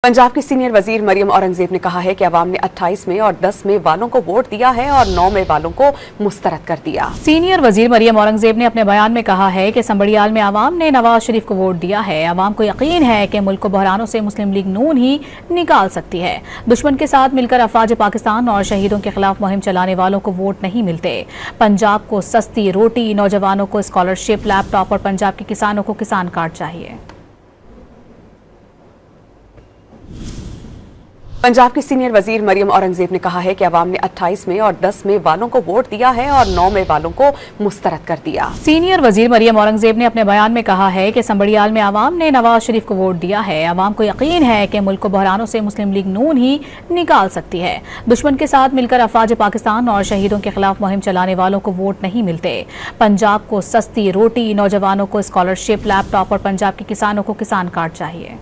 पंजाब की सीनियर वजीर मरियम औरंगजेब ने कहा है कि अवाम ने 28 में और 10 में वालों को वोट दिया है और 9 में वालों को मुस्तरद कर दिया। सीनियर वजीर मरियम औरंगजेब ने अपने बयान में कहा है कि संबड़ियाल में अवाम ने नवाज शरीफ को वोट दिया है। अवाम को यकीन है कि मुल्क को बहरानों से मुस्लिम लीग नून ही निकाल सकती है। दुश्मन के साथ मिलकर अफवाज पाकिस्तान और शहीदों के खिलाफ मुहिम चलाने वालों को वोट नहीं मिलते। पंजाब को सस्ती रोटी, नौजवानों को स्कॉलरशिप, लैपटॉप और पंजाब के किसानों को किसान कार्ड चाहिए। पंजाब की सीनियर वजीर मरियम औरंगजेब ने कहा है कि अवाम ने 28 में और 10 में वालों को वोट दिया है और 9 में वालों को मुस्तरद कर दिया। सीनियर वजीर मरियम औरंगजेब ने अपने बयान में कहा है कि संबड़ियाल में अवाम ने नवाज शरीफ को वोट दिया है। अवाम को यकीन है कि मुल्क को बहरानों से मुस्लिम लीग नून ही निकाल सकती है। दुश्मन के साथ मिलकर अफवाज पाकिस्तान और शहीदों के खिलाफ मुहिम चलाने वालों को वोट नहीं मिलते। पंजाब को सस्ती रोटी, नौजवानों को स्कॉलरशिप, लैपटॉप और पंजाब के किसानों को किसान कार्ड चाहिए।